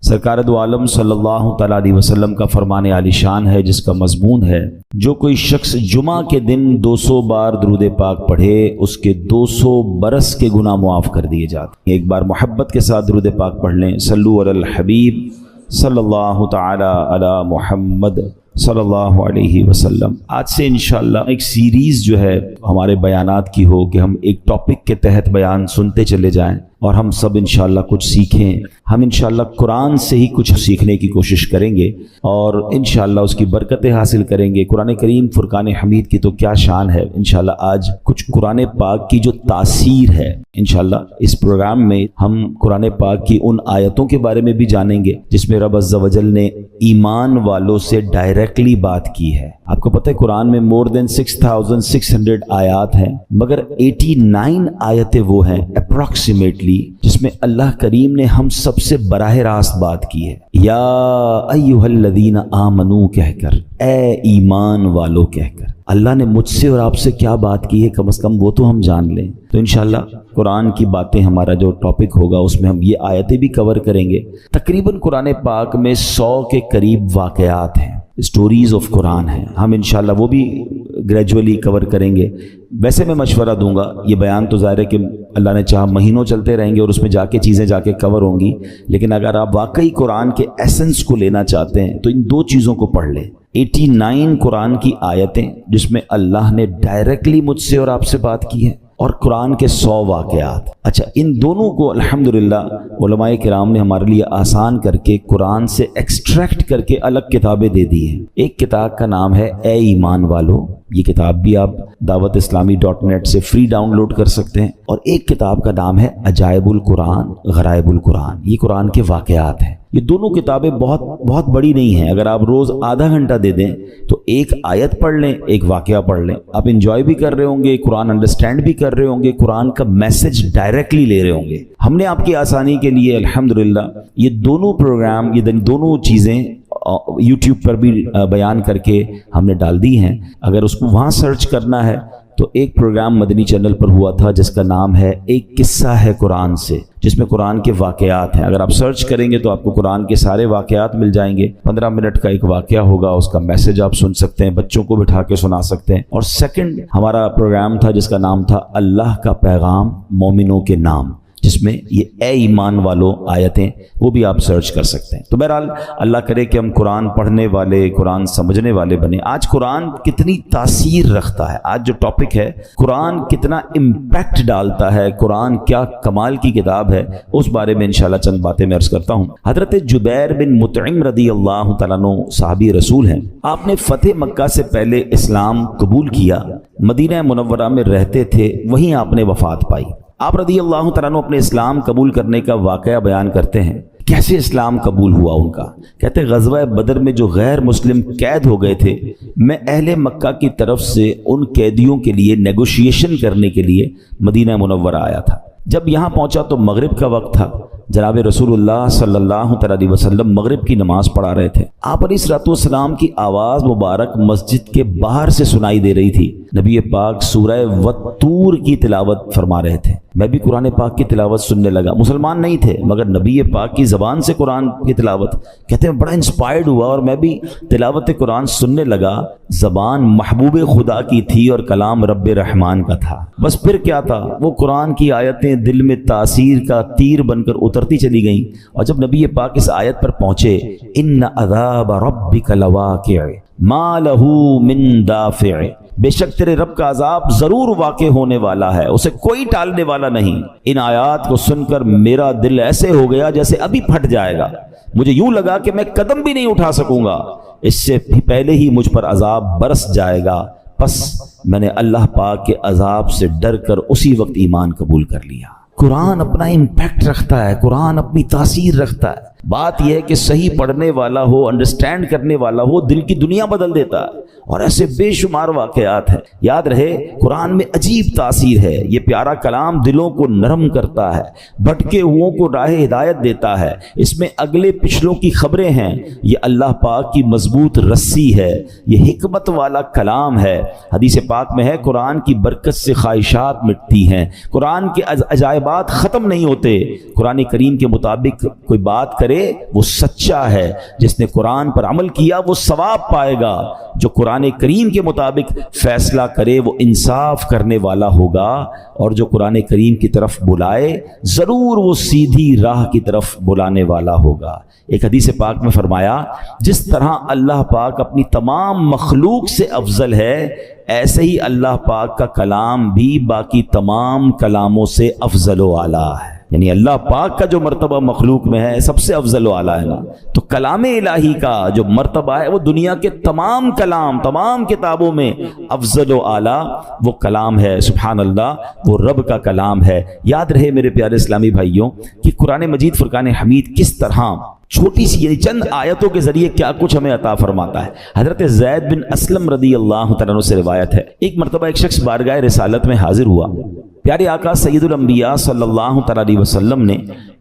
سرکار دو عالم صلی اللہ تعالیٰ علیہ وسلم کا فرمان عالی شان ہے جس کا مضمون ہے جو کوئی شخص جمعہ کے دن 200 بار درود پاک پڑھے اس کے 200 برس کے گناہ معاف کر دیے جاتے ہیں۔ ایک بار محبت کے ساتھ درود پاک پڑھ لیں، صلو علی الحبیب صلی اللہ تعالیٰ علی محمد صلی اللہ علیہ وسلم۔ آج سے انشاءاللہ ایک سیریز جو ہے ہمارے بیانات کی ہو کہ ہم ایک ٹاپک کے تحت بیان سنتے چلے جائیں اور ہم سب انشاءاللہ کچھ سیکھیں۔ ہم انشاءاللہ قرآن سے ہی کچھ سیکھنے کی کوشش کریں گے اور انشاءاللہ اس کی برکتیں حاصل کریں گے۔ قرآن کریم فرقان حمید کی تو کیا شان ہے۔ انشاءاللہ آج کچھ قرآن پاک کی جو تاثیر ہے، انشاءاللہ اس پروگرام میں ہم قرآن پاک کی ان آیتوں کے بارے میں بھی جانیں گے جس میں رب عز و جل نے ایمان والوں سے ڈائریکٹلی بات کی ہے۔ آپ کو پتہ ہے قرآن میں more than 6600 آیات ہیں، مگر 89 آیتیں وہ ہیں اپروکسیمیٹلی جس میں اللہ کریم نے ہم سب سے براہ راست بات کی ہے۔ یا ایھا الذین آمنو کہہ کر، اے ایمان والو کہہ کر اللہ نے مجھ سے اور آپ سے کیا بات کی ہے، کم از کم وہ تو ہم جان لیں۔ تو انشاءاللہ قرآن کی باتیں ہمارا جو ٹاپک ہوگا اس میں ہم یہ آیتیں بھی کور کریں گے۔ تقریباً قرآن پاک میں 100 کے قریب واقعات ہیں، اسٹوریز آف قرآن ہیں، ہم انشاءاللہ وہ بھی گریجولی کور کریں گے۔ ویسے میں مشورہ دوں گا، یہ بیان تو ظاہر ہے کہ اللہ نے چاہا مہینوں چلتے رہیں گے اور اس میں جا کے چیزیں جا کے کور ہوں گی، لیکن اگر آپ واقعی قرآن کے ایسنس کو لینا چاہتے ہیں تو ان دو چیزوں کو پڑھ لیں۔ 89 قرآن کی آیتیں جس میں اللہ نے ڈائریکٹلی مجھ سے اور آپ سے بات کی ہے، اور قرآن کے 100 واقعات۔ اچھا، ان دونوں کو الحمدللہ علماء کرام نے ہمارے لیے آسان کر کے قرآن سے ایکسٹریکٹ کر کے الگ کتابیں دے دی ہیں۔ ایک کتاب کا نام ہے اے ایمان والو، یہ کتاب بھی آپ dawatIslami.net سے فری ڈاؤن لوڈ کر سکتے ہیں، اور ایک کتاب کا نام ہے عجائب القرآن غرائب القرآن، یہ قرآن کے واقعات ہیں۔ یہ دونوں کتابیں بہت بڑی نہیں ہیں، اگر آپ روز آدھا گھنٹہ دے دیں تو ایک آیت پڑھ لیں، ایک واقعہ پڑھ لیں، آپ انجوائے بھی کر رہے ہوں گے، قرآن انڈرسٹینڈ بھی کر رہے ہوں گے، قرآن کا میسج ڈائریکٹلی لے رہے ہوں گے۔ ہم نے آپ کی آسانی کے لیے الحمدللہ یہ دونوں پروگرام، یہ دونوں چیزیں یوٹیوب پر بھی بیان کر کے ہم نے ڈال دی ہیں۔ اگر اس کو وہاں سرچ کرنا ہے تو ایک پروگرام مدنی چینل پر ہوا تھا جس کا نام ہے ایک قصہ ہے قرآن سے، جس میں قرآن کے واقعات ہیں۔ اگر آپ سرچ کریں گے تو آپ کو قرآن کے سارے واقعات مل جائیں گے۔ 15 منٹ کا ایک واقعہ ہوگا، اس کا میسج آپ سن سکتے ہیں، بچوں کو بٹھا کے سنا سکتے ہیں۔ اور سیکنڈ ہمارا پروگرام تھا جس کا نام تھا اللہ کا پیغام مومنوں کے نام، جس میں یہ اے ایمان والو آیتیں وہ بھی آپ سرچ کر سکتے ہیں۔ تو بہرحال اللہ کرے کہ ہم قرآن پڑھنے والے، قرآن سمجھنے والے بنیں۔ آج قرآن کتنی تاثیر رکھتا ہے، آج جو ٹاپک ہے قرآن کتنا امپیکٹ ڈالتا ہے، قرآن کیا کمال کی کتاب ہے، اس بارے میں انشاءاللہ چند باتیں میں عرض کرتا ہوں۔ حضرت جبیر بن مطعم رضی اللہ تعالیٰ عنہ صحابی رسول ہیں، آپ نے فتح مکہ سے پہلے اسلام قبول کیا، مدینہ منورہ میں رہتے تھے، وہیں آپ نے وفات پائی۔ آپ رضی اللہ تعالیٰ عنہ اپنے اسلام قبول کرنے کا واقعہ بیان کرتے ہیں، کیسے اسلام قبول ہوا ان کا۔ کہتے ہیں غزوہ بدر میں جو غیر مسلم قید ہو گئے تھے، میں اہل مکہ کی طرف سے ان قیدیوں کے لیے نیگوشیشن کرنے کے لیے مدینہ منورہ آیا تھا۔ جب یہاں پہنچا تو مغرب کا وقت تھا، جناب رسول اللہ صلی اللہ علیہ وسلم مغرب کی نماز پڑھا رہے تھے۔ آپ علیہ الصلوۃ والسلام کی آواز مبارک مسجد کے باہر سے سنائی دے رہی تھی۔ نبی پاک سورہ والطور کی تلاوت فرما رہے تھے، میں بھی قرآن پاک کی تلاوت سننے لگا۔ مسلمان نہیں تھے مگر نبی پاک کی زبان سے قرآن کی تلاوت، کہتے ہیں بڑا انسپائرڈ ہوا اور میں بھی تلاوت قرآن سننے لگا۔ زبان محبوب خدا کی تھی اور کلام رب رحمان کا تھا۔ بس پھر کیا تھا، وہ قرآن کی آیتیں دل میں تاثیر کا تیر بن کر اترتی چلی گئیں، اور جب نبی پاک اس آیت پر پہنچے، ان عذاب ربک لواقع ما لہ من دافع، بے شک تیرے رب کا عذاب ضرور واقع ہونے والا ہے، اسے کوئی ٹالنے والا نہیں۔ ان آیات کو سن کر میرا دل ایسے ہو گیا جیسے ابھی پھٹ جائے گا، مجھے یوں لگا کہ میں قدم بھی نہیں اٹھا سکوں گا، اس سے پہلے ہی مجھ پر عذاب برس جائے گا۔ پس میں نے اللہ پاک کے عذاب سے ڈر کر اسی وقت ایمان قبول کر لیا۔ قرآن اپنا امپیکٹ رکھتا ہے، قرآن اپنی تاثیر رکھتا ہے۔ بات یہ ہے کہ صحیح پڑھنے والا ہو، انڈرسٹینڈ کرنے والا ہو، دل کی دنیا بدل دیتا ہے، اور ایسے بے شمار واقعات ہیں۔ یاد رہے قرآن میں عجیب تاثیر ہے، یہ پیارا کلام دلوں کو نرم کرتا ہے، بھٹکے ہوئوں کو راہ ہدایت دیتا ہے، اس میں اگلے پچھلوں کی خبریں ہیں، یہ اللہ پاک کی مضبوط رسی ہے، یہ حکمت والا کلام ہے۔ حدیث پاک میں ہے قرآن کی برکت سے خواہشات مٹتی ہیں، قرآن کے عجائبات ختم نہیں ہوتے۔ قرآن کریم کے مطابق کوئی بات کرے پڑھے وہ سچا ہے، جس نے قرآن پر عمل کیا وہ ثواب پائے گا، جو قرآن کریم کے مطابق فیصلہ کرے وہ انصاف کرنے والا ہوگا، اور جو قرآن کریم کی طرف بلائے ضرور وہ سیدھی راہ کی طرف بلانے والا ہوگا۔ ایک حدیث پاک میں فرمایا جس طرح اللہ پاک اپنی تمام مخلوق سے افضل ہے، ایسے ہی اللہ پاک کا کلام بھی باقی تمام کلاموں سے افضل و اعلیٰ ہے، یعنی اللہ پاک کا جو مرتبہ مخلوق میں ہے سب سے افضل و اعلیٰ ہے نا، تو کلام الہی کا جو مرتبہ ہے وہ دنیا کے تمام کلام، تمام کتابوں میں افضل و اعلیٰ وہ کلام ہے۔ سبحان اللہ، وہ رب کا کلام ہے۔ یاد رہے میرے پیارے اسلامی بھائیوں کہ قرآن مجید فرقان حمید کس طرح چھوٹی سی یعنی چند آیتوں کے ذریعے کیا کچھ ہمیں عطا فرماتا ہے۔ حضرت زید بن اسلم رضی اللہ تعالیٰ عنہ سے روایت ہے، ایک مرتبہ ایک شخص بارگاہ رسالت میں حاضر ہوا، پیارے آقا سید الانبیاء صلی اللہ تعالیٰ علیہ وسلم نے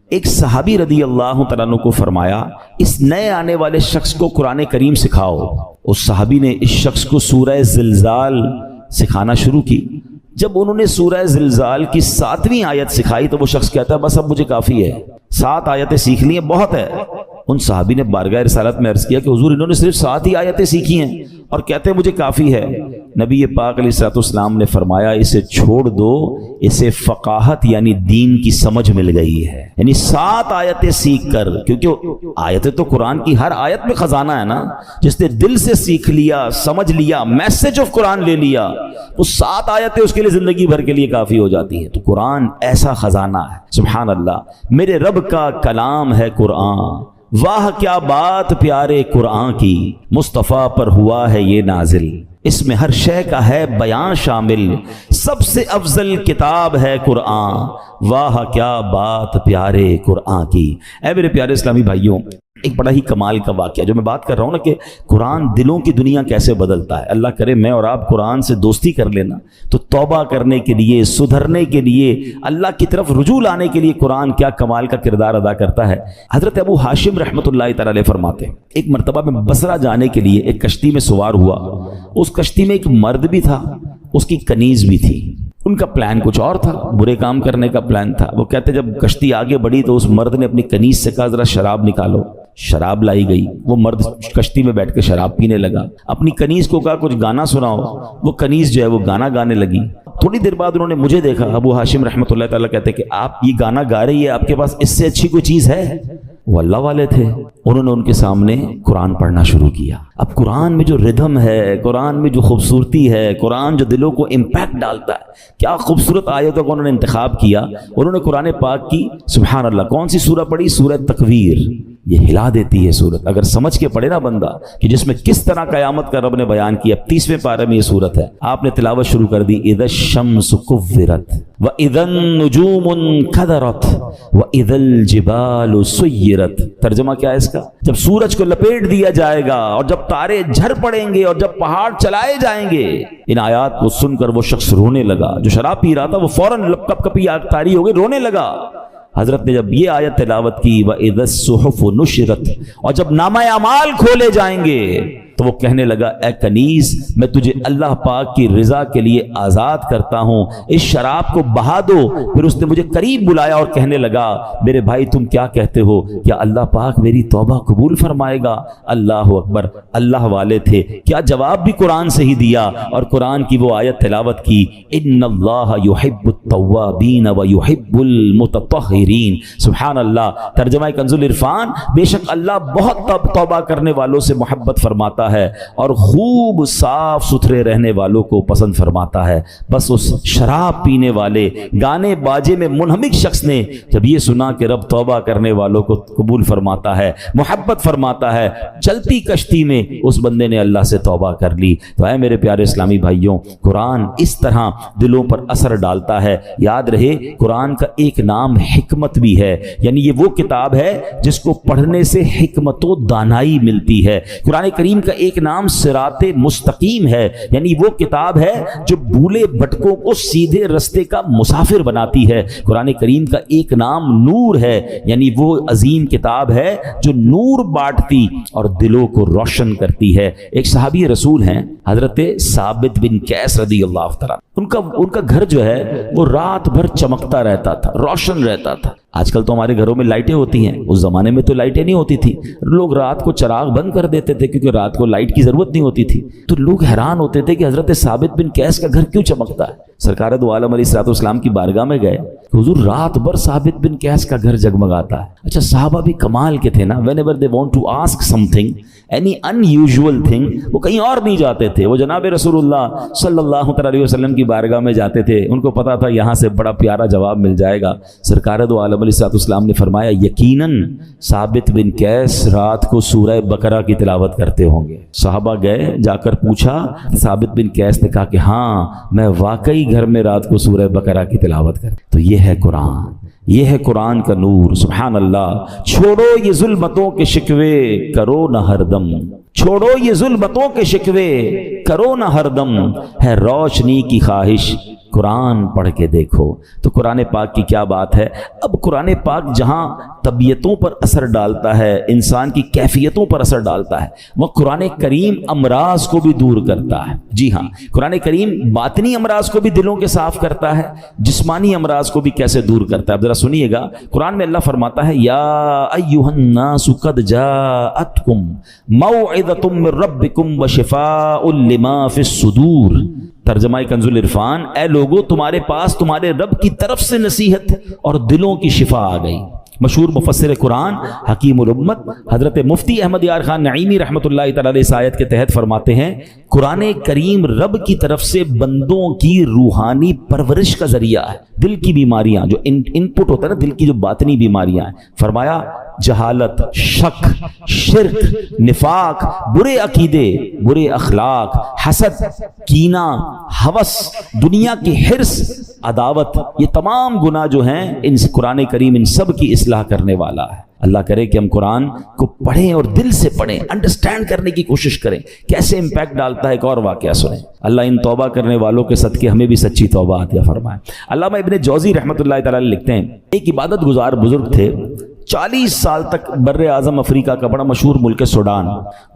ایک صحابی رضی اللہ تعالیٰ عنہ کو فرمایا اس نئے آنے والے شخص کو قرآن کریم سکھاؤ۔ اس صحابی نے اس شخص کو سورہ زلزال سکھانا شروع کی۔ جب انہوں نے سورہ زلزال کی 7ویں آیت سکھائی تو وہ شخص کہتا ہے بس اب مجھے کافی ہے، 7 آیتیں سیکھ لی ہیں، بہت ہے۔ ان صحابی نے بارگاہ رسالت میں عرض کیا کہ حضور انہوں نے صرف 7 ہی آیتیں سیکھی ہیں اور کہتے ہیں مجھے کافی ہے۔ نبی پاک علیہ الصلوۃ والسلام نے فرمایا اسے چھوڑ دو، اسے فقاہت یعنی دین کی سمجھ مل گئی ہے، یعنی 7 آیتیں سیکھ کر، کیونکہ آیتیں تو قرآن کی ہر آیت میں خزانہ ہے نا، جس نے دل سے سیکھ لیا، سمجھ لیا، میسج آف قرآن لے لیا، وہ 7 آیتیں اس کے لیے زندگی بھر کے لیے کافی ہو جاتی ہیں۔ تو قرآن ایسا خزانہ ہے، سبحان اللہ، میرے رب کا کلام ہے قرآن، واہ کیا بات پیارے قرآن کی، مصطفیٰ پر ہوا ہے یہ نازل، اس میں ہر شے کا ہے بیان شامل، سب سے افضل کتاب ہے قرآن، واہ کیا بات پیارے قرآن کی۔ اے میرے پیارے اسلامی بھائیوں، ایک بڑا ہی کمال کا واقعہ جو میں بات کر رہا ہوں نا کہ قرآن دلوں کی دنیا کیسے بدلتا ہے۔ اللہ کرے میں اور آپ قرآن سے دوستی کر لینا تو توبہ کرنے کے لیے، سدھرنے کے لیے، اللہ کی طرف رجوع لانے کے لیے قرآن کیا کمال کا کردار ادا کرتا ہے۔ حضرت ابو ہاشم رحمۃ اللہ تعالی علیہ فرماتے ہیں ایک مرتبہ میں بصرہ جانے کے لیے ایک کشتی میں سوار ہوا، اس کشتی میں ایک مرد بھی تھا، اس کی کنیز بھی تھی۔ ان کا پلان کچھ اور تھا، برے کام کرنے کا پلان تھا۔ وہ کہتے جب کشتی آگے بڑھی تو اس مرد نے اپنی کنیز سے کہا ذرا شراب نکالو، شراب لائی گئی، وہ مرد کشتی میں بیٹھ کے شراب پینے لگا۔ اپنی کنیز کو کہا کچھ گانا سناؤ، وہ کنیز جو ہے وہ گانا گانے لگی۔ تھوڑی دیر بعد انہوں نے مجھے دیکھا، ابو ہاشم رحمۃ اللہ تعالیٰ کہتے کہ آپ یہ گانا گا رہی ہے، آپ کے پاس اس سے اچھی کوئی چیز ہے؟ وہ اللہ والے تھے، انہوں نے ان کے سامنے قرآن پڑھنا شروع کیا۔ اب قرآن میں جو ردھم ہے، قرآن میں جو خوبصورتی ہے، قرآن جو دلوں کو امپیکٹ ڈالتا ہے، کیا خوبصورت آیتوں کو انہوں نے انتخاب کیا۔ انہوں نے قرآن پاک کی سبحان اللہ کون سی سورہ پڑھی؟ سورہ تکویر۔ یہ ہلا دیتی ہے سورت، اگر سمجھ کے پڑھے نا بندہ کہ جس میں کس طرح قیامت کا رب نے بیان کیا۔ 30ویں پارے میں یہ سورت ہے، آپ نے تلاوت شروع کر دی، اذا الشمس کورت واذا النجوم انکدرت واذا الجبال سیرت۔ ترجمہ کیا ہے اس کا؟ جب سورج کو لپیٹ دیا جائے گا اور جب تارے جھڑ پڑیں گے اور جب پہاڑ چلائے جائیں گے۔ ان آیات کو سن کر وہ شخص رونے لگا، جو شراب پی رہا تھا وہ فوراً کپ کپی آگ تاری ہو گئی، رونے لگا۔ حضرت نے جب یہ آیت تلاوت کی وَإِذَا الصُّحُفُ نُشِرَتْ، اور جب نامہ اعمال کھولے جائیں گے تو وہ کہنے لگا اے کنیز میں تجھے اللہ پاک کی رضا کے لیے آزاد کرتا ہوں، اس شراب کو بہا دو۔ پھر اس نے مجھے قریب بلایا اور کہنے لگا میرے بھائی تم کیا کہتے ہو، کیا اللہ پاک میری توبہ قبول فرمائے گا؟ اللہ اکبر، اللہ والے تھے، کیا جواب بھی قرآن سے ہی دیا اور قرآن کی وہ آیت تلاوت کی، ان اللہ یحب التوابین ویحب المتطہرین۔ سبحان اللہ۔ ترجمہ کنز العرفان، بے شک اللہ بہت توبہ کرنے والوں سے محبت فرماتا ہے اور خوب صاف ستھرے رہنے والوں کو پسند فرماتا ہے۔ بس اس شراب پینے والے گانے باجے میں منہمک شخص نے جب یہ سنا کہ رب توبہ کرنے والوں کو قبول فرماتا ہے، محبت فرماتا ہے، چلتی کشتی میں اس بندے نے اللہ سے توبہ کر لی۔ تو اے میرے پیارے اسلامی بھائیوں، قرآن اس طرح دلوں پر اثر ڈالتا ہے۔ یاد رہے قرآن کا ایک نام حکمت بھی ہے، یعنی یہ وہ کتاب ہے جس کو پڑھنے سے حکمت و دانائی ملتی ہے۔ قرآن کریم کا ایک نام صراط مستقیم ہے، یعنی وہ کتاب ہے جو بھولے بھٹکوں کو سیدھے رستے کا مسافر بناتی ہے۔ قرآن کریم کا ایک نام نور ہے، یعنی وہ عظیم کتاب ہے جو نور بانٹتی اور دلوں کو روشن کرتی ہے۔ ایک صحابی رسول ہیں حضرت ثابت بن قیس رضی اللہ تعالیٰ، ان کا گھر جو ہے وہ رات بھر چمکتا رہتا تھا، روشن رہتا تھا۔ آج کل تو ہمارے گھروں میں لائٹیں ہوتی ہیں، اس زمانے میں تو لائٹیں نہیں ہوتی تھی، لوگ رات کو چراغ بند کر دیتے تھے کیونکہ رات کو لائٹ کی ضرورت نہیں ہوتی تھی۔ تو لوگ حیران ہوتے تھے کہ حضرت ثابت بن قیس کا گھر کیوں چمکتا ہے۔ سرکار دو عالم علیہ الصلوۃ والسلام کی بارگاہ میں گئے کہ حضور رات بھر ثابت بن قیس کا گھر جگمگاتا ہے۔ اچھا صحابہ بھی کمال کے تھے نا، whenever they want to ask something, any unusual thing, وہ کہیں اور نہیں جاتے تھے، وہ جناب رسول اللہ صلی اللہ علیہ وسلم کی بارگاہ میں جاتے تھے۔ ان کو پتا تھا یہاں سے بڑا پیارا جواب مل جائے گا۔ سرکار دو عالم علیہ الصلوۃ والسلام نے فرمایا یقیناً ثابت بن قیس رات کو سورہ بقرہ کی تلاوت کرتے ہوں گے۔ صحابہ گئے، جا کر پوچھا، ثابت بن قیس نے کہا کہ ہاں میں واقعی گھر میں رات کو سورہ بقرہ کی تلاوت کرتا۔ تو یہ ہے قرآن، یہ ہے قرآن کا نور۔ سبحان اللہ۔ چھوڑو یہ ظلمتوں کے شکوے کرو نہ ہر دم، چھوڑو یہ ظلمتوں کے شکوے کرو نہ ہر دم، ہے روشنی کی خواہش قرآن پڑھ کے دیکھو۔ تو قرآن پاک کی کیا بات ہے۔ اب قرآن پاک جہاں طبیعتوں پر اثر ڈالتا ہے، انسان کی کیفیتوں پر اثر ڈالتا ہے، وہ قرآن کریم امراض کو بھی دور کرتا ہے۔ جی ہاں، قرآن کریم باطنی امراض کو بھی دلوں کے صاف کرتا ہے، جسمانی امراض کو بھی کیسے دور کرتا ہے۔ اب ذرا سنیے گا، قرآن میں اللہ فرماتا ہے یا ایھا الناس قد جاءتکم موعظۃ من ربکم وشفاء لما فی الصدور۔ ترجمہ کنز العرفان، اے لوگو تمہارے پاس تمہارے رب کی طرف سے نصیحت اور دلوں کی شفا آ گئی۔ مشہور مفسر قرآن حکیم الامت حضرت مفتی احمد یار خان نعیمی رحمۃ اللہ تعالی علیہ اس آیت کے تحت فرماتے ہیں قرآن کریم رب کی طرف سے بندوں کی روحانی پرورش کا ذریعہ ہے۔ دل کی بیماریاں جو ان پٹ ہوتا ہے نا، دل کی جو باطنی بیماریاں ہیں، فرمایا جہالت، شک، شرک، نفاق، برے عقیدے، برے اخلاق، حسد، کینہ، ہوس، دنیا کی حرص، عداوت، یہ تمام گناہ جو ہیں ان قرآن کریم ان سب کی اصلاح کرنے والا ہے۔ اللہ کرے کہ ہم قرآن کو پڑھیں اور دل سے پڑھیں، انڈرسٹینڈ کرنے کی کوشش کریں کیسے امپیکٹ ڈالتا ہے۔ ایک اور واقعہ سنیں، اللہ ان توبہ کرنے والوں کے صدقے ہمیں بھی سچی توبہ عطا فرمائے۔ علامہ ابن جوزی رحمۃ اللہ تعالی علیہ لکھتے ہیں ایک عبادت گزار بزرگ تھے، 40 سال تک بر اعظم افریقہ کا بڑا مشہور ملک سوڈان،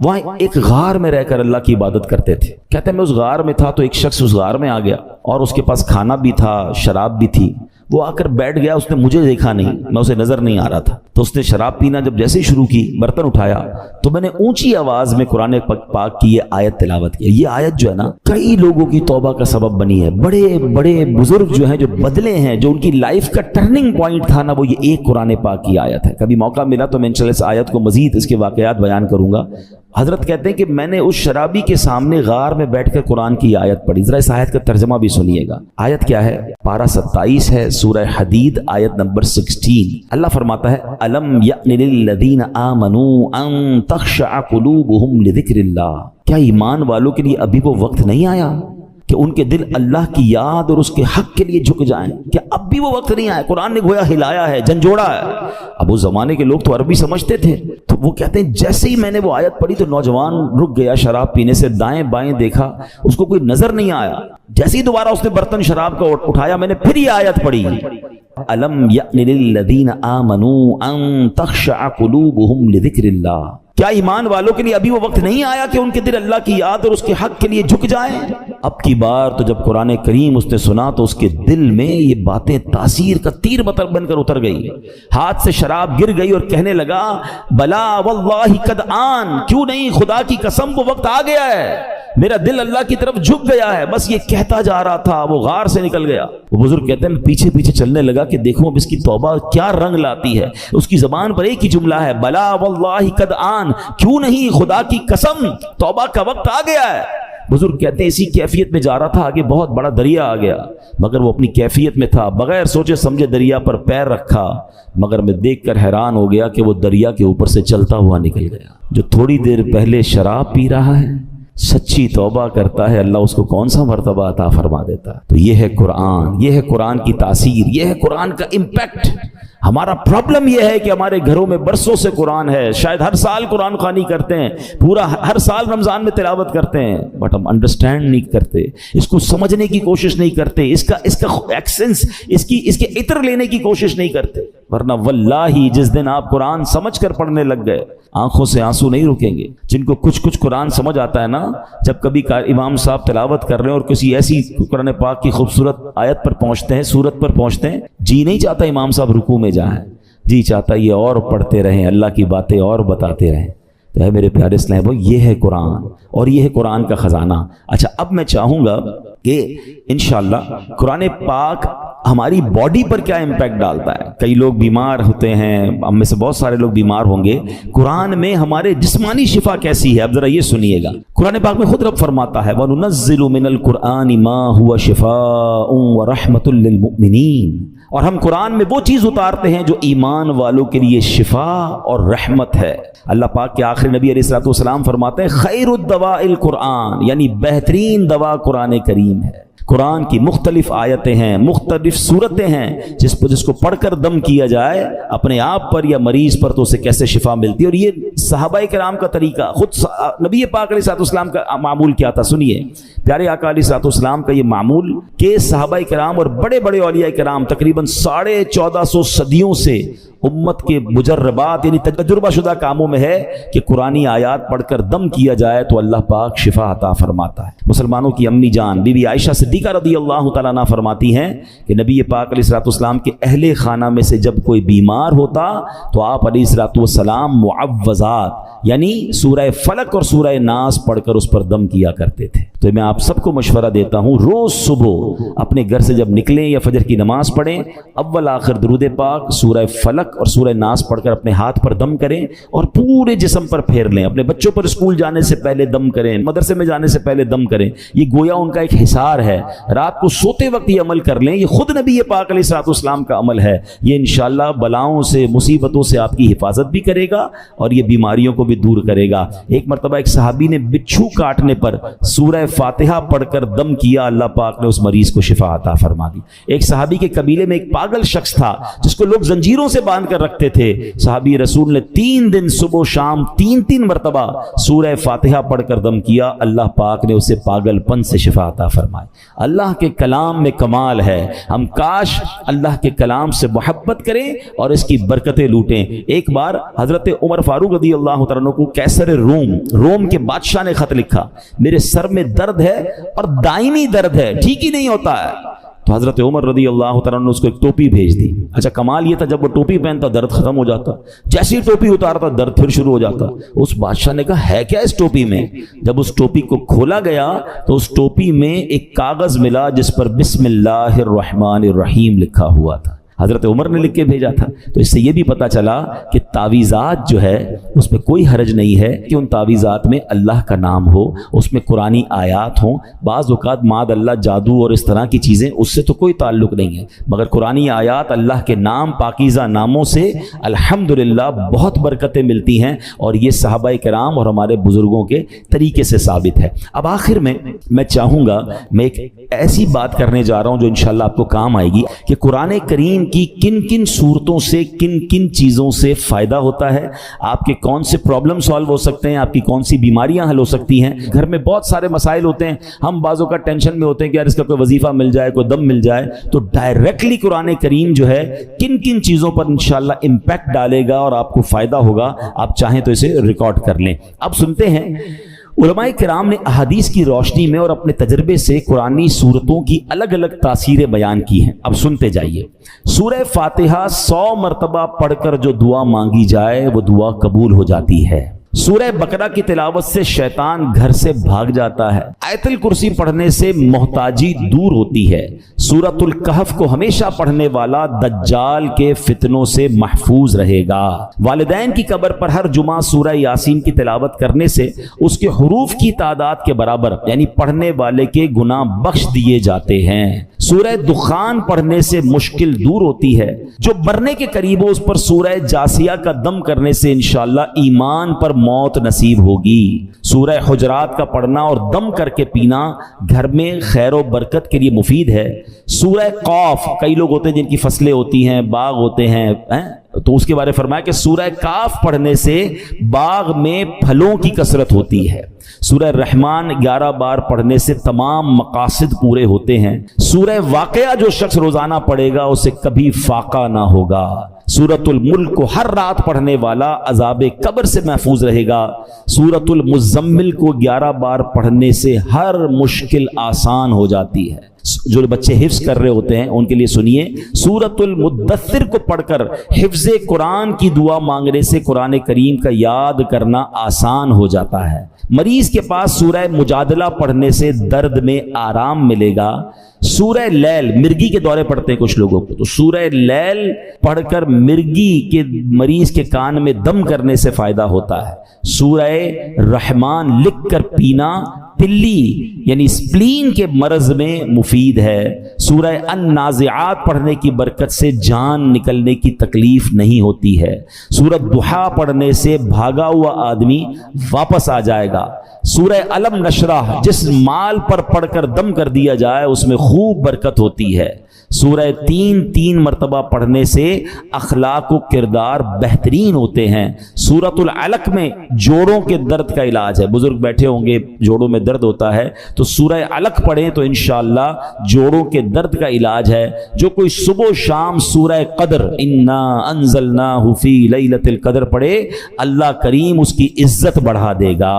وہاں ایک غار میں رہ کر اللہ کی عبادت کرتے تھے۔ کہتے ہیں میں اس غار میں تھا تو ایک شخص اس غار میں آ گیا اور اس کے پاس کھانا بھی تھا، شراب بھی تھی۔ وہ آ کر بیٹھ گیا، اس نے مجھے دیکھا نہیں، میں اسے نظر نہیں آ رہا تھا، تو اس نے شراب پینا جب جیسے ہی شروع کی، برتن اٹھایا تو میں نے اونچی آواز میں قرآن پاک کی یہ آیت تلاوت کی۔ یہ آیت جو ہے نا کئی لوگوں کی توبہ کا سبب بنی ہے۔ بڑے بڑے بزرگ جو ہیں، جو بدلے ہیں، جو ان کی لائف کا ٹرننگ پوائنٹ تھا نا، وہ یہ ایک قرآن پاک کی آیت ہے۔ کبھی موقع ملا تو میں انشاءاللہ اس آیت کو مزید اس کے واقعات بیان کروں گا۔ حضرت کہتے ہیں کہ میں نے اس شرابی کے سامنے غار میں بیٹھ کر قرآن کی آیت پڑھی۔ ذرا اس آیت کا ترجمہ بھی سنیے گا۔ آیت کیا ہے؟ پارہ 27 ہے، سورہ حدید، آیت نمبر 16۔ اللہ فرماتا ہے الم یأن للذین آمنوا ان تخشع قلوبہم لذکر اللہ۔ کیا ایمان والوں کے لیے ابھی وہ وقت نہیں آیا کہ ان کے دل اللہ کی یاد اور اس کے حق کے لیے جھک جائیں؟ کیا اب بھی وہ وقت نہیں آیا؟ قرآن نے گویا ہلایا ہے، جھنجھوڑا ہے۔ اب اس زمانے کے لوگ تو عربی سمجھتے تھے، تو وہ کہتے ہیں جیسے ہی میں نے وہ آیت پڑھی تو نوجوان رک گیا شراب پینے سے، دائیں بائیں دیکھا، اس کو کوئی نظر نہیں آیا۔ جیسے ہی دوبارہ اس نے برتن شراب کا اٹھایا، میں نے پھر یہ آیت پڑھی الم یأن للذین آمنوا ان تخشع قلوبہم لذکر اللہ۔ کیا ایمان والوں کے لیے ابھی وہ وقت نہیں آیا کہ ان کے دل اللہ کی یاد اور اس کے حق کے لیے جھک جائیں؟ اب کی بار تو جب قرآن کریم اس نے سنا تو اس کے دل میں یہ باتیں تاثیر کا تیر بن کر اتر گئی، ہاتھ سے شراب گر گئی اور کہنے لگا بلا واللہ قد آن، کیوں نہیں، خدا کی قسم وہ وقت آ گیا ہے، میرا دل اللہ کی طرف جھک گیا ہے۔ بس یہ کہتا جا رہا تھا، وہ غار سے نکل گیا۔ وہ بزرگ کہتے ہیں پیچھے پیچھے چلنے لگا کہ دیکھوں اب اس کی توبہ کیا رنگ لاتی ہے۔ اس کی زبان پر ایک ہی جملہ ہے بلا واللہ قد آن، کیوں نہیں، خدا کی قسم توبہ کا وقت آ گیا ہے۔ بزرگ کہتے ہیں اسی کیفیت میں جا رہا تھا، آگے بہت بڑا دریا آ گیا، مگر وہ اپنی کیفیت میں تھا، بغیر سوچے سمجھے دریا پر پیر رکھا، مگر میں دیکھ کر حیران ہو گیا کہ وہ دریا کے اوپر سے چلتا ہوا نکل گیا۔ جو تھوڑی دیر پہلے شراب پی رہا ہے، سچی توبہ کرتا ہے، اللہ اس کو کون سا مرتبہ عطا فرما دیتا ہے۔ تو یہ ہے قرآن، یہ ہے قرآن کی تاثیر، یہ ہے قرآن کا امپیکٹ۔ ہمارا پرابلم یہ ہے کہ ہمارے گھروں میں برسوں سے قرآن ہے، شاید ہر سال قرآن خوانی کرتے ہیں، پورا ہر سال رمضان میں تلاوت کرتے ہیں، بٹ ہم انڈرسٹینڈ نہیں کرتے، اس کو سمجھنے کی کوشش نہیں کرتے، اس کا ایکسنس، اس کے عطر لینے کی کوشش نہیں کرتے۔ ورنہ واللہ جس دن آپ قرآن سمجھ کر پڑھنے لگ گئے، آنکھوں سے آنسو نہیں رکیں گے۔ جن کو کچھ قرآن سمجھ آتا ہے نا، جب کبھی امام صاحب تلاوت کر رہے ہیں اور کسی ایسی قرآن پاک کی خوبصورت آیت پر پہنچتے ہیں، سورت پر پہنچتے ہیں، جی نہیں چاہتا امام صاحب رکوع میں جائیں، جی چاہتا یہ اور پڑھتے رہیں، اللہ کی باتیں اور بتاتے رہیں۔ تو ہے میرے پیارے اسلام بھائی، یہ ہے قرآن اور یہ ہے قرآن کا خزانہ۔ اچھا، اب میں چاہوں گا کہ انشاءاللہ قرآن پاک ہماری باڈی پر کیا امپیکٹ ڈالتا ہے۔ کئی لوگ بیمار ہوتے ہیں، ہم میں سے بہت سارے لوگ بیمار ہوں گے، قرآن میں ہمارے جسمانی شفا کیسی ہے؟ اب ذرا یہ سنیے گا، قرآن پاک میں خود رب فرماتا ہے وَنُنَزِّلُ مِنَ الْقُرْآنِ مَا هُوَ شِفَاءٌ وَرَحْمَةٌ لِّلْمُؤْمِنِينَ، اور ہم قرآن میں وہ چیز اتارتے ہیں جو ایمان والوں کے لیے شفا اور رحمت ہے۔ اللہ پاک کے آخری نبی علیہ الصلوۃ والسلام فرماتے ہیں خیر الدواء القرآن، یعنی بہترین دوا قرآن کریم ہے۔ قرآن کی مختلف آیتیں ہیں، مختلف صورتیں ہیں، جس کو پڑھ کر دم کیا جائے اپنے آپ پر یا مریض پر تو اسے کیسے شفا ملتی ہے۔ اور یہ صحابہ کرام کا طریقہ، خود نبی پاک علیہ الصلوۃ والسلام کا معمول کیا تھا؟ سنیے، پیارے آقا علیہ الصلوۃ والسلام کا یہ معمول کہ صحابہ کرام اور بڑے بڑے اولیاء کرام تقریباً 1450 صدیوں سے امت کے مجربات یعنی تجربہ شدہ کاموں میں ہے کہ قرآنی آیات پڑھ کر دم کیا جائے تو اللہ پاک شفا عطا فرماتا ہے۔ مسلمانوں کی امی جان بی بی عائشہ صدیقہ رضی اللہ تعالیٰ عنہ فرماتی ہیں کہ نبی پاک علیہ الصلوۃ والسلام کے اہل خانہ میں سے جب کوئی بیمار ہوتا تو آپ علیہ الصلوۃ والسلام معوذات یعنی سورہ فلق اور سورہ ناس پڑھ کر اس پر دم کیا کرتے تھے۔ تو میں آپ سب کو مشورہ دیتا ہوں، روز صبح اپنے گھر سے جب نکلیں یا فجر کی نماز پڑھیں، اول آخر درود پاک، سورہ فلق اور سورہ ناس پڑھ کر اپنے ہاتھ پر دم کریں اور پورے جسم پر پھیر لیں۔ اپنے بچوں پر اسکول جانے سے پہلے دم کریں، مدرسے میں جانے سے پہلے دم کریں، یہ گویا ان کا ایک حصار ہے۔ رات کو سوتے وقت یہ عمل کر لیں، یہ خود نبی پاک علیہ الصلوۃ والسلام کا عمل ہے۔ یہ انشاءاللہ بلاؤں سے، مصیبتوں سے آپ کی حفاظت بھی کرے گا اور یہ بیماریوں کو بھی دور کرے گا۔ ایک مرتبہ ایک صحابی نے بچھو کاٹنے پر سورہ فاتحہ پڑھ کر دم کیا، اللہ پاک نے اس مریض کو شفا عطا فرما دی۔ ایک صحابی کے قبیلے میں ایک پاگل شخص تھا جس کو لوگ زنجیروں سے باندھ کر رکھتے تھے، صحابی رسول نے 3 دن صبح و شام 3 مرتبہ سورہ فاتحہ پڑھ کر دم کیا، اللہ پاک نے اسے پاگل پن سے شفا عطا فرمائی۔ اللہ کے کلام میں کمال ہے، ہم کاش اللہ کے کلام سے محبت کریں اور اس کی برکتیں لوٹیں۔ ایک بار حضرت عمر فاروق رضی اللہ تعالیٰ عنہ کو کیسر روم کے بادشاہ نے خط لکھا، میرے سر میں درد ہے اور دائمی درد ہے، ٹھیک ہی نہیں ہوتا ہے۔ تو حضرت عمر رضی اللہ تعالیٰ نے اس کو ایک ٹوپی بھیج دی۔ اچھا، کمال یہ تھا جب وہ ٹوپی پہنتا درد ختم ہو جاتا، جیسی ٹوپی اتارتا درد پھر شروع ہو جاتا۔ اس بادشاہ نے کہا ہے کیا اس ٹوپی میں؟ جب اس ٹوپی کو کھولا گیا تو اس ٹوپی میں ایک کاغذ ملا جس پر بسم اللہ الرحمن الرحیم لکھا ہوا تھا، حضرت عمر نے لکھ کے بھیجا تھا۔ تو اس سے یہ بھی پتا چلا کہ تعویذات جو ہے اس میں کوئی حرج نہیں ہے کہ ان تعویذات میں اللہ کا نام ہو، اس میں قرآنی آیات ہوں۔ بعض اوقات معاذ اللہ جادو اور اس طرح کی چیزیں، اس سے تو کوئی تعلق نہیں ہے، مگر قرآنی آیات، اللہ کے نام، پاکیزہ ناموں سے الحمدللہ بہت برکتیں ملتی ہیں، اور یہ صحابہ کرام اور ہمارے بزرگوں کے طریقے سے ثابت ہے۔ اب آخر میں چاہوں گا، میں ایک ایسی بات کرنے جا رہا ہوں جو انشاءاللہ آپ کو کام آئے گی کہ قرآن کریم کی کن کن صورتوں سے، کن کن چیزوں سے فائدہ ہوتا ہے، آپ کے کون سے پرابلم سالو ہو سکتے ہیں، آپ کی کون سی بیماریاں حل ہو سکتی ہیں۔ گھر میں بہت سارے مسائل ہوتے ہیں، ہم بعضوں کا ٹینشن میں ہوتے ہیں کہ یار اس کا کوئی وظیفہ مل جائے، کوئی دم مل جائے، تو ڈائریکٹلی قرآن کریم جو ہے کن کن چیزوں پر انشاءاللہ امپیکٹ ڈالے گا اور آپ کو فائدہ ہوگا، آپ چاہیں تو اسے ریکارڈ کر لیں۔ اب سنتے ہیں، علماء کرام نے احادیث کی روشنی میں اور اپنے تجربے سے قرآنی سورتوں کی الگ الگ تاثیریں بیان کی ہیں۔ اب سنتے جائیے۔ سورہ فاتحہ 100 مرتبہ پڑھ کر جو دعا مانگی جائے وہ دعا قبول ہو جاتی ہے۔ سورہ بقرہ کی تلاوت سے شیطان گھر سے بھاگ جاتا ہے۔ آیت الکرسی پڑھنے سے محتاجی دور ہوتی ہے۔ سورۃ الکہف کو ہمیشہ پڑھنے والا دجال کے فتنوں سے محفوظ رہے گا۔ والدین کی قبر پر ہر جمعہ سورہ یاسین کی تلاوت کرنے سے اس کے حروف کی تعداد کے برابر یعنی پڑھنے والے کے گناہ بخش دیے جاتے ہیں۔ سورہ دخان پڑھنے سے مشکل دور ہوتی ہے۔ جو مرنے کے قریب ہو اس پر سورہ جاسیہ کا دم کرنے سے انشاءاللہ ایمان پر موت نصیب ہوگی۔ سورہ حجرات کا پڑھنا اور دم کر کے پینا گھر میں خیر و برکت کے لیے مفید ہے۔ سورہ قاف، کئی لوگ ہوتے ہیں جن کی فصلیں ہوتی ہیں، باغ ہوتے ہیں، تو اس کے بارے فرمایا کہ سورہ کاف پڑھنے سے باغ میں پھلوں کی کثرت ہوتی ہے، سورہ رحمان 11 بار پڑھنے سے تمام مقاصد پورے ہوتے ہیں، سورہ واقعہ جو شخص روزانہ پڑھے گا اسے کبھی فاقہ نہ ہوگا، سورۃ الملک کو ہر رات پڑھنے والا عذاب قبر سے محفوظ رہے گا، سورۃ المزمل کو 11 بار پڑھنے سے ہر مشکل آسان ہو جاتی ہے۔ جو بچے حفظ کر رہے ہوتے ہیں ان کے لیے سنیے، سورۃ المدثر کو پڑھ کر حفظ قرآن کی دعا مانگنے سے قرآن کریم کا یاد کرنا آسان ہو جاتا ہے۔ مریض کے پاس سورہ مجادلہ پڑھنے سے درد میں آرام ملے گا، سورہ لیل، مرگی کے دورے پڑھتے ہیں کچھ لوگوں کو، تو سورہ لیل پڑھ کر مرگی کے مریض کے کان میں دم کرنے سے فائدہ ہوتا ہے، سورہ رحمان لکھ کر پینا تلی یعنی سپلین کے مرض میں مفید ہے، سورہ النازعات پڑھنے کی برکت سے جان نکلنے کی تکلیف نہیں ہوتی ہے، سورۃ ضحیٰ پڑھنے سے بھاگا ہوا آدمی واپس آ جائے گا، سورہ علم نشرح جس مال پر پڑھ کر دم کر دیا جائے اس میں خوب برکت ہوتی ہے، سورہ 3 مرتبہ پڑھنے سے اخلاق و کردار بہترین ہوتے ہیں، سورۃ العلق میں جوڑوں کے درد کا علاج ہے، بزرگ بیٹھے ہوں گے جوڑوں میں درد ہوتا ہے تو سورہ علق پڑھیں تو انشاءاللہ جوڑوں کے درد کا علاج ہے۔ جو کوئی صبح و شام سورہ قدر انا انزلناہ فی لیلۃ القدر پڑھے اللہ کریم اس کی عزت بڑھا دے گا۔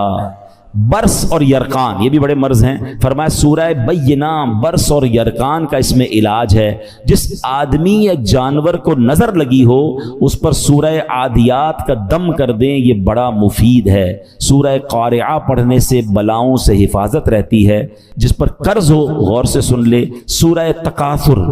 برس اور یرقان یہ بھی بڑے مرض ہیں، فرمایا سورہ بینہ برس اور یرقان کا اس میں علاج ہے، جس آدمی یا جانور کو نظر لگی ہو اس پر سورہ عادیات کا دم کر دیں، یہ بڑا مفید ہے، سورہ قارعہ پڑھنے سے بلاؤں سے حفاظت رہتی ہے، جس پر قرض ہو غور سے سن لے، سورہ تکاثر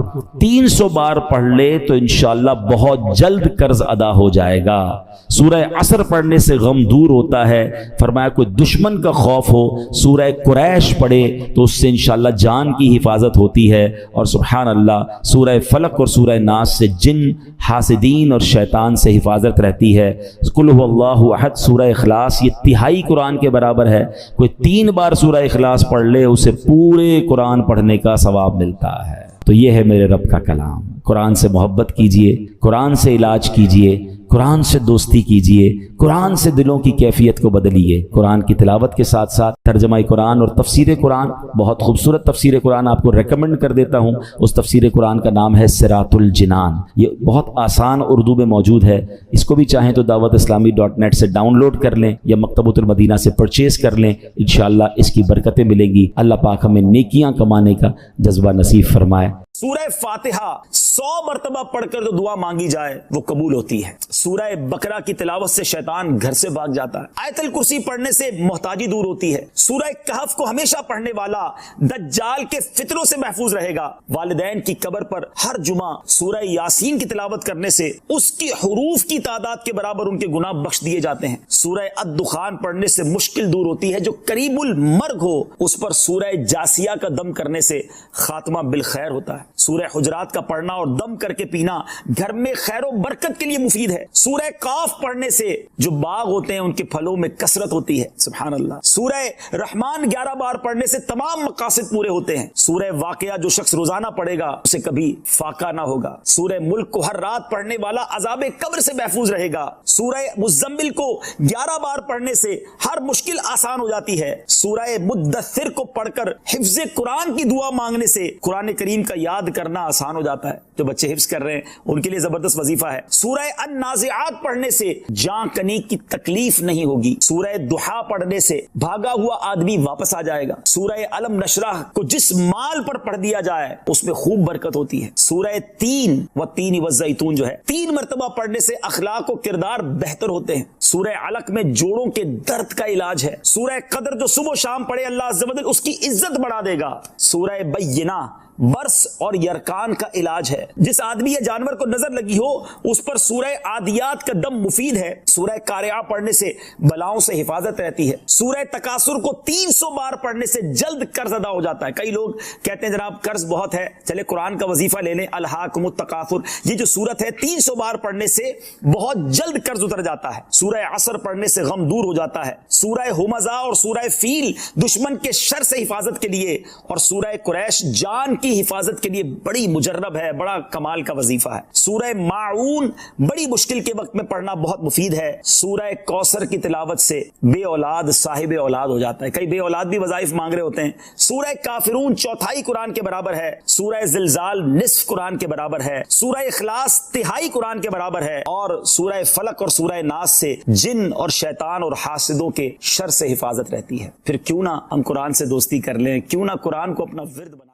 300 بار پڑھ لے تو انشاءاللہ بہت جلد قرض ادا ہو جائے گا، سورہ عصر پڑھنے سے غم دور ہوتا ہے، فرمایا کوئی دشمن کا خوف ہو سورہ قریش پڑھے تو اس سے انشاءاللہ جان کی حفاظت ہوتی ہے، اور سبحان اللہ سورہ فلق اور سورہ ناس سے جن، حاسدین اور شیطان سے حفاظت رہتی ہے، قل هو اللہ احد سورہ اخلاص یہ تہائی قرآن کے برابر ہے، کوئی 3 بار سورہ اخلاص پڑھ لے اسے پورے قرآن پڑھنے کا ثواب ملتا ہے۔ تو یہ ہے میرے رب کا کلام، قرآن سے محبت کیجئے، قرآن سے علاج کیجئے، قرآن سے دوستی کیجئے، قرآن سے دلوں کی کیفیت کو بدلیے، قرآن کی تلاوت کے ساتھ ساتھ ترجمہ قرآن اور تفسیر قرآن، بہت خوبصورت تفسیر قرآن آپ کو ریکمنڈ کر دیتا ہوں، اس تفسیر قرآن کا نام ہے صراط الجنان، یہ بہت آسان اردو میں موجود ہے، اس کو بھی چاہیں تو dawatIslami.net سے ڈاؤن لوڈ کر لیں یا مکتبۃ المدینہ سے پرچیز کر لیں، انشاءاللہ اس کی برکتیں ملیں گی، اللہ پاک ہمیں نیکیاں کمانے کا جذبہ نصیب فرمائے۔ سورہ فاتحہ 100 مرتبہ پڑھ کر جو دعا مانگی جائے وہ قبول ہوتی ہے، سورہ بقرہ کی تلاوت سے شیطان گھر سے بھاگ جاتا ہے، آیت الکرسی پڑھنے سے محتاجی دور ہوتی ہے، سورہ کہف کو ہمیشہ پڑھنے والا دجال کے فتنوں سے محفوظ رہے گا، والدین کی قبر پر ہر جمعہ سورہ یاسین کی تلاوت کرنے سے اس کی حروف کی تعداد کے برابر ان کے گناہ بخش دیے جاتے ہیں، سورہ الدخان پڑھنے سے مشکل دور ہوتی ہے، جو قریب المرگ ہو اس پر سورہ جاسیہ کا دم کرنے سے خاتمہ بالخیر ہوتا ہے، سورہ حجرات کا پڑھنا اور دم کر کے پینا گھر میں خیر و برکت کے لیے مفید ہے، سورہ قاف پڑھنے سے جو باغ ہوتے ہیں ان کے پھلوں میں کثرت ہوتی ہے، سبحان اللہ، سورہ رحمان 11 بار پڑھنے سے تمام مقاصد پورے ہوتے ہیں، سورہ واقعہ جو شخص روزانہ پڑھے گا اسے کبھی فاقہ نہ ہوگا، سورہ ملک کو ہر رات پڑھنے والا عذاب قبر سے محفوظ رہے گا، سورہ مزمل کو 11 بار پڑھنے سے ہر مشکل آسان ہو جاتی ہے، سورہ مدثر کو پڑھ کر حفظ قرآن کی دعا مانگنے سے قرآن کریم کا یاد کرنا آسان ہو جاتا ہے، جو بچے حفظ کر رہے ہیں ان کے لیے زبردست وظیفہ ہے، سورہ النازعات پڑھنے سے جان کنی کی تکلیف نہیں ہوگی، سورہ ضحیٰ پڑھنے سے بھاگا ہوا آدمی واپس آ جائے گا، سورہ علم نشرح کو جس مال پر پڑھ دیا جائے اس میں خوب برکت ہوتی ہے، سورہ 3 والزیتون جو ہے 3 مرتبہ پڑھنے سے اخلاق و کردار بہتر ہوتے ہیں، سورہ علق میں جوڑوں کے درد کا علاج ہے، سورہ قدر جو صبح و شام پڑھے اللہ عز و جل اس کی عزت بڑھا دے گا، سورہ بینہ برس اور یرقان کا علاج ہے، جس آدمی یا جانور کو نظر لگی ہو اس پر سورہ عادیات کا دم مفید ہے، سورہ قارعہ پڑھنے سے بلاؤں سے حفاظت رہتی ہے، سورہ تکاثر کو 300 بار پڑھنے سے جلد قرض ادا ہو جاتا ہے، کئی لوگ کہتے ہیں جناب قرض بہت ہے چلے قرآن کا وظیفہ لے لیں، الہاکم التکاثر، یہ جو سورت ہے 300 بار پڑھنے سے بہت جلد قرض اتر جاتا ہے، سورہ عصر پڑھنے سے غم دور ہو جاتا ہے، سورہ ہمزہ اور سورہ فیل دشمن کے شر سے حفاظت کے لیے، اور سورہ قریش جان کی کی حفاظت کے لیے بڑی مجرب ہے، بڑا کمال کا وظیفہ ہے۔ سورہ ماعون بڑی مشکل کے وقت میں پڑھنا بہت مفید ہے۔ سورہ کوثر کی تلاوت سے بے اولاد صاحب اولاد ہو جاتا ہے، کئی بے اولاد بھی وظائف مانگ رہے ہوتے ہیں۔ سورہ کافرون چوتھائی قرآن کے برابر ہے، سورہ زلزال نصف قرآن کے برابر ہے، سورہ اخلاص تہائی قرآن کے برابر ہے، اور سورہ فلق اور سورہ ناس سے جن اور شیطان اور حاسدوں کے شر سے حفاظت رہتی ہے۔ پھر کیوں نہ ہم قرآن سے دوستی کر لیں، کیوں نہ قرآن کو اپنا ورد بنا